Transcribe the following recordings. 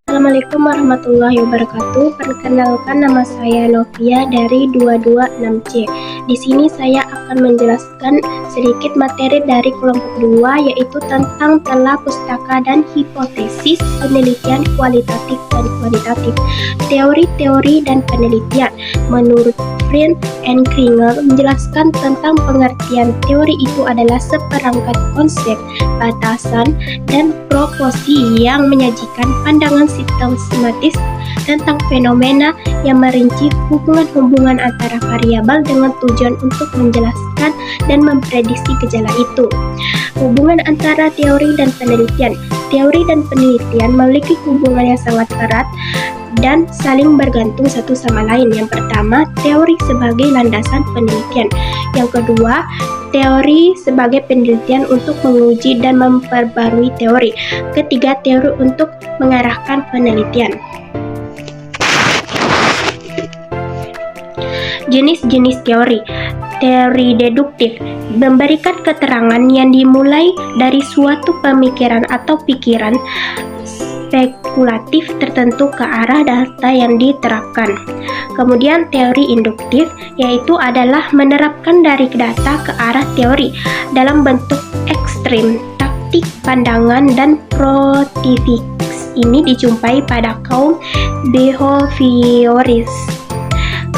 Assalamualaikum warahmatullahi wabarakatuh. Perkenalkan, nama saya Novia dari 226C. Di sini saya akan menjelaskan sedikit materi dari kelompok 2, yaitu tentang telah pustaka dan hipotesis penelitian kualitatif dan kuantitatif. Teori-teori dan penelitian. Menurut Friend and Kringer menjelaskan tentang pengertian teori itu adalah seperangkat konsep, batasan, dan proposi yang menyajikan pandangan sistematis tentang fenomena yang merinci hubungan-hubungan antara variabel dengan tujuan untuk menjelaskan dan memprediksi gejala itu. Hubungan antara teori dan penelitian. Teori dan penelitian memiliki hubungan yang sangat erat dan saling bergantung satu sama lain. Yang pertama, teori sebagai landasan penelitian. Yang kedua, teori sebagai penelitian untuk menguji dan memperbarui teori. Ketiga, teori untuk mengarahkan penelitian. Jenis-jenis teori. Teori deduktif memberikan keterangan yang dimulai dari suatu pemikiran atau pikiran spekulatif tertentu ke arah data yang diterapkan. Kemudian teori induktif, yaitu adalah menerapkan dari data ke arah teori dalam bentuk ekstrim, taktik, pandangan, dan protifiks. Ini dijumpai pada kaum behavioris.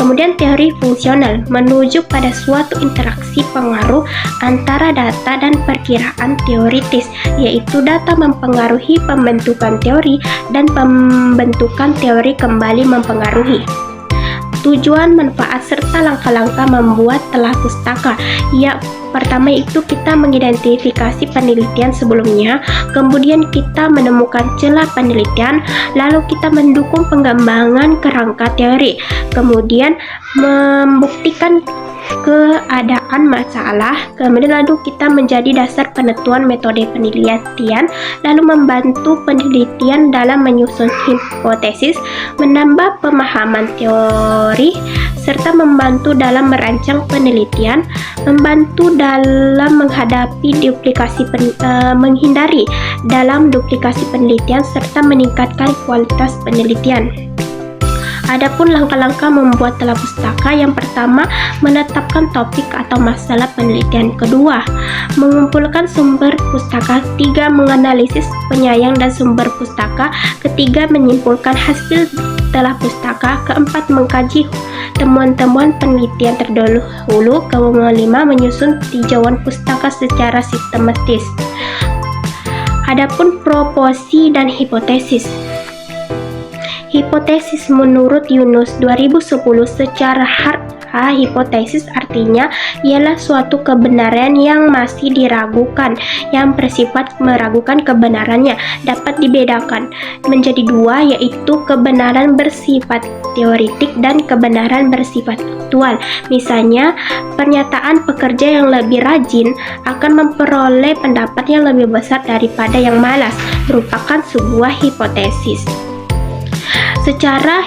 Kemudian teori fungsional menuju pada suatu interaksi pengaruh antara data dan perkiraan teoritis, yaitu data mempengaruhi pembentukan teori dan pembentukan teori kembali mempengaruhi. Tujuan, manfaat, serta langkah-langkah membuat telah pustaka. Ya, pertama itu kita mengidentifikasi penelitian sebelumnya, kemudian kita menemukan celah penelitian, lalu kita mendukung pengembangan kerangka teori, kemudian membuktikan keadaan masalah, kemudian lalu kita menjadi dasar penentuan metode penelitian, lalu membantu penelitian dalam menyusun hipotesis, menambah pemahaman teori, serta membantu dalam merancang penelitian, membantu dalam menghindari dalam duplikasi penelitian, serta meningkatkan kualitas penelitian. Adapun langkah-langkah membuat telah pustaka, yang pertama, menetapkan topik atau masalah penelitian. Kedua, mengumpulkan sumber pustaka. Tiga, menganalisis penyayang dan sumber pustaka. Ketiga, menyimpulkan hasil telah pustaka. Keempat, mengkaji temuan-temuan penelitian terdahulu. Kelima, menyusun tinjauan pustaka secara sistematis. Adapun proposi dan hipotesis. Hipotesis menurut Yunus 2010 secara harfiah, hipotesis artinya ialah suatu kebenaran yang masih diragukan, yang bersifat meragukan kebenarannya. Dapat dibedakan menjadi dua, yaitu kebenaran bersifat teoritik dan kebenaran bersifat aktual. Misalnya, pernyataan pekerja yang lebih rajin akan memperoleh pendapat yang lebih besar daripada yang malas, merupakan sebuah hipotesis. Secara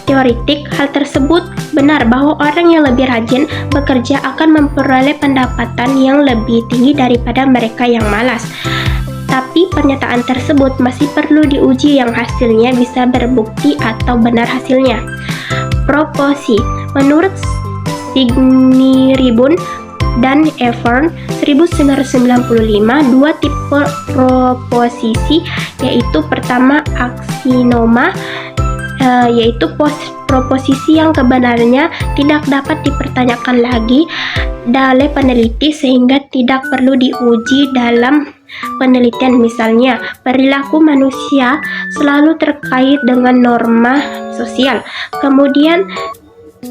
teoritik, hal tersebut benar bahwa orang yang lebih rajin bekerja akan memperoleh pendapatan yang lebih tinggi daripada mereka yang malas. Tapi pernyataan tersebut masih perlu diuji yang hasilnya bisa berbukti atau benar hasilnya. Proposi. Menurut Signiribun dan Evern 1995, dua tipe proposisi, yaitu pertama aksinoma, yaitu proposisi yang kebenarannya tidak dapat dipertanyakan lagi oleh peneliti sehingga tidak perlu diuji dalam penelitian. Misalnya, perilaku manusia selalu terkait dengan norma sosial. Kemudian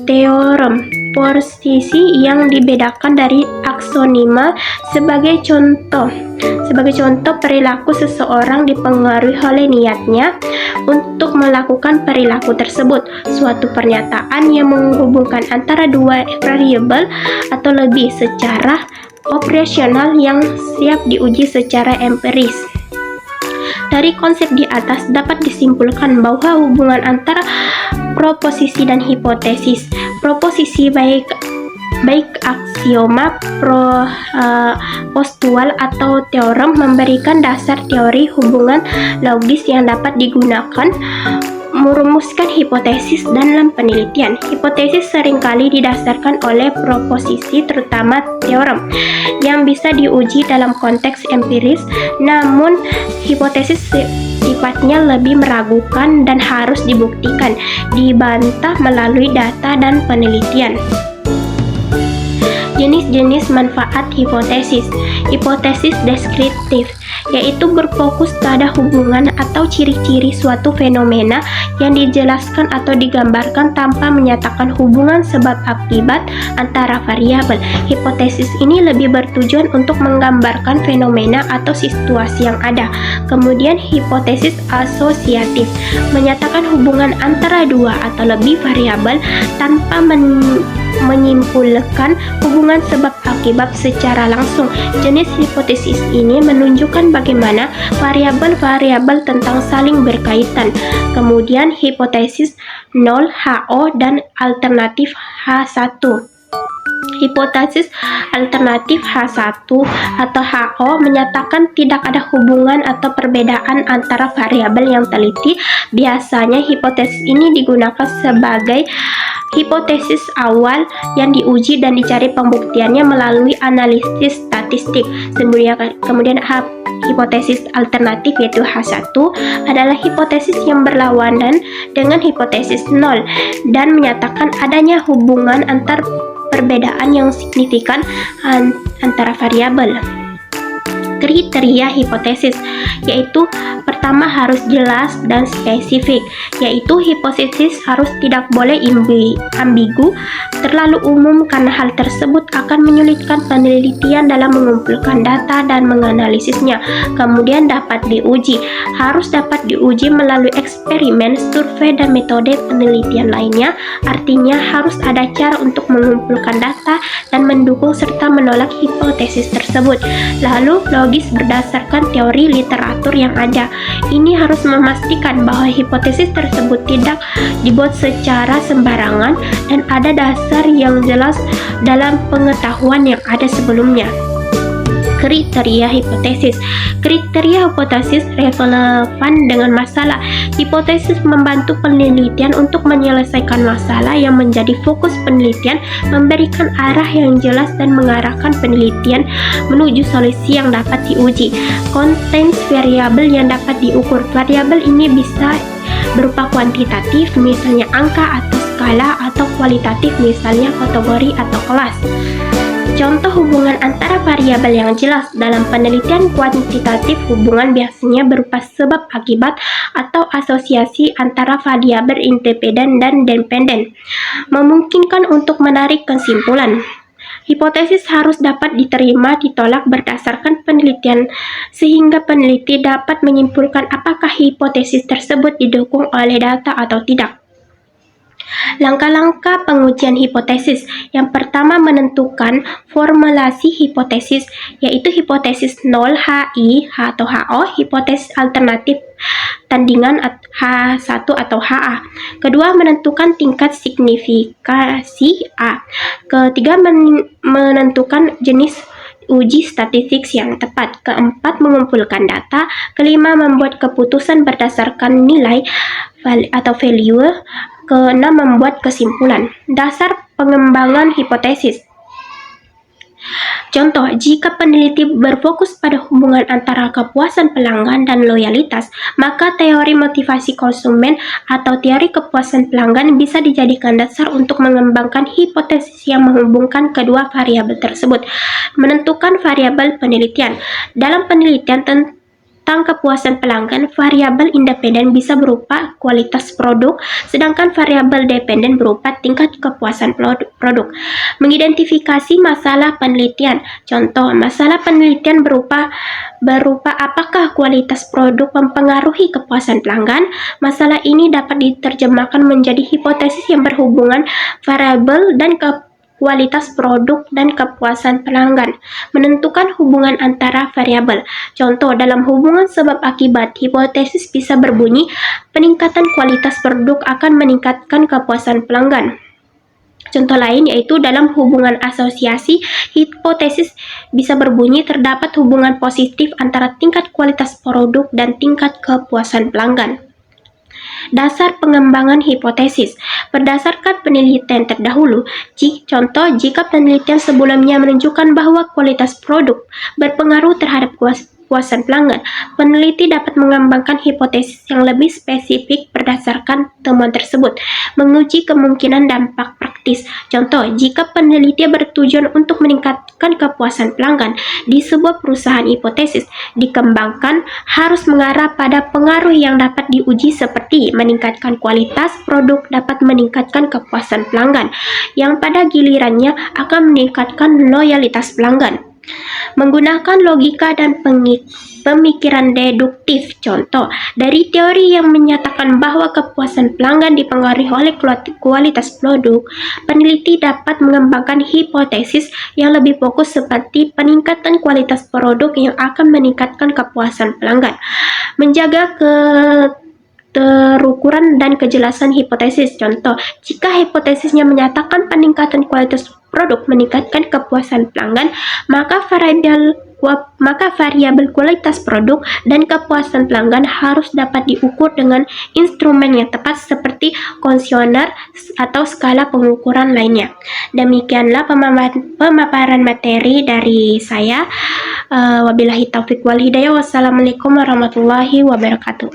teorem posisi yang dibedakan dari aksonima. Sebagai contoh, perilaku seseorang dipengaruhi oleh niatnya untuk melakukan perilaku tersebut. Suatu pernyataan yang menghubungkan antara dua variabel atau lebih secara operasional yang siap diuji secara empiris. Dari konsep di atas dapat disimpulkan bahwa hubungan antara proposisi dan hipotesis. Proposisi baik baik aksioma, postual atau teorem, memberikan dasar teori hubungan logis yang dapat digunakan merumuskan hipotesis dalam penelitian. Hipotesis seringkali didasarkan oleh proposisi, terutama teorem, yang bisa diuji dalam konteks empiris, namun hipotesis sifatnya lebih meragukan dan harus dibuktikan, dibantah melalui data dan penelitian. Jenis-jenis manfaat hipotesis. Hipotesis deskriptif, yaitu berfokus pada hubungan atau ciri-ciri suatu fenomena yang dijelaskan atau digambarkan tanpa menyatakan hubungan sebab akibat antara variabel. Hipotesis ini lebih bertujuan untuk menggambarkan fenomena atau situasi yang ada. Kemudian hipotesis asosiatif, menyatakan hubungan antara dua atau lebih variabel tanpa menyimpulkan hubungan sebab akibat secara langsung. Jenis hipotesis ini menunjukkan bagaimana variabel-variabel tentang saling berkaitan. Kemudian hipotesis 0 HO dan alternatif H1. Hipotesis alternatif H1 atau HO menyatakan tidak ada hubungan atau perbedaan antara variabel yang teliti. Biasanya hipotesis ini digunakan sebagai hipotesis awal yang diuji dan dicari pembuktiannya melalui analisis statistik. Kemudian hipotesis alternatif yaitu H1 adalah hipotesis yang berlawanan dengan hipotesis 0 dan menyatakan adanya hubungan antar perbedaan yang signifikan antara variabel. Kriteria hipotesis, yaitu pertama harus jelas dan spesifik, yaitu hipotesis harus tidak boleh ambigu, terlalu umum karena hal tersebut akan menyulitkan penelitian dalam mengumpulkan data dan menganalisisnya. Kemudian dapat diuji, harus dapat diuji melalui eksperimen, survei, dan metode penelitian lainnya. Artinya harus ada cara untuk mengumpulkan data dan mendukung serta menolak hipotesis tersebut. Lalu logis berdasarkan teori literatur yang ada. Ini harus memastikan bahwa hipotesis tersebut tidak dibuat secara sembarangan dan ada dasar yang jelas dalam pengetahuan yang ada sebelumnya. Kriteria hipotesis. Kriteria hipotesis relevan dengan masalah. Hipotesis membantu penelitian untuk menyelesaikan masalah yang menjadi fokus penelitian, memberikan arah yang jelas dan mengarahkan penelitian menuju solusi yang dapat diuji. Konteks variabel yang dapat diukur. Variabel ini bisa berupa kuantitatif, misalnya angka atau skala, atau kualitatif, misalnya kategori atau kelas. Contoh hubungan antara variabel yang jelas dalam penelitian kuantitatif, hubungan biasanya berupa sebab akibat atau asosiasi antara variabel independen dan dependen, memungkinkan untuk menarik kesimpulan. Hipotesis harus dapat diterima, ditolak berdasarkan penelitian, sehingga peneliti dapat menyimpulkan apakah hipotesis tersebut didukung oleh data atau tidak. Langkah-langkah pengujian hipotesis. Yang pertama, menentukan formulasi hipotesis, yaitu hipotesis 0 HI atau HO, hipotesis alternatif tandingan H1 atau HA. Kedua, menentukan tingkat signifikasi A. Ketiga, menentukan jenis uji statistik yang tepat. Keempat, mengumpulkan data. Kelima, membuat keputusan berdasarkan nilai atau value. Keenam, membuat kesimpulan. Dasar pengembangan hipotesis. Contoh, jika peneliti berfokus pada hubungan antara kepuasan pelanggan dan loyalitas, maka teori motivasi konsumen atau teori kepuasan pelanggan bisa dijadikan dasar untuk mengembangkan hipotesis yang menghubungkan kedua variabel tersebut. Menentukan variabel penelitian. Dalam penelitian tentang kepuasan pelanggan, variabel independen bisa berupa kualitas produk, sedangkan variabel dependen berupa tingkat kepuasan produk. Mengidentifikasi masalah penelitian. Contoh, masalah penelitian berupa apakah kualitas produk mempengaruhi kepuasan pelanggan. Masalah ini dapat diterjemahkan menjadi hipotesis yang berhubungan variabel dan kualitas produk dan kepuasan pelanggan. Menentukan hubungan antara variabel. Contoh, dalam hubungan sebab akibat, hipotesis bisa berbunyi peningkatan kualitas produk akan meningkatkan kepuasan pelanggan. Contoh lain yaitu dalam hubungan asosiasi, hipotesis bisa berbunyi terdapat hubungan positif antara tingkat kualitas produk dan tingkat kepuasan pelanggan. Dasar pengembangan hipotesis. Berdasarkan penelitian terdahulu, jika penelitian sebelumnya menunjukkan bahwa kualitas produk berpengaruh terhadap kepuasan pelanggan, peneliti dapat mengembangkan hipotesis yang lebih spesifik berdasarkan temuan tersebut, menguji kemungkinan dampak praktis. Contoh, jika penelitian bertujuan untuk meningkatkan kepuasan pelanggan di sebuah perusahaan, hipotesis dikembangkan harus mengarah pada pengaruh yang dapat diuji seperti meningkatkan kualitas produk dapat meningkatkan kepuasan pelanggan, yang pada gilirannya akan meningkatkan loyalitas pelanggan. Menggunakan logika dan pemikiran deduktif. Contoh, dari teori yang menyatakan bahwa kepuasan pelanggan dipengaruhi oleh kualitas produk, peneliti dapat mengembangkan hipotesis yang lebih fokus seperti peningkatan kualitas produk yang akan meningkatkan kepuasan pelanggan. Menjaga terukuran dan kejelasan hipotesis. Contoh, jika hipotesisnya menyatakan peningkatan kualitas produk meningkatkan kepuasan pelanggan, maka variabel kualitas produk dan kepuasan pelanggan harus dapat diukur dengan instrumen yang tepat seperti kuesioner atau skala pengukuran lainnya. Demikianlah pemaparan materi dari saya. Wabillahi taufiq wal hidayah. Wassalamualaikum warahmatullahi wabarakatuh.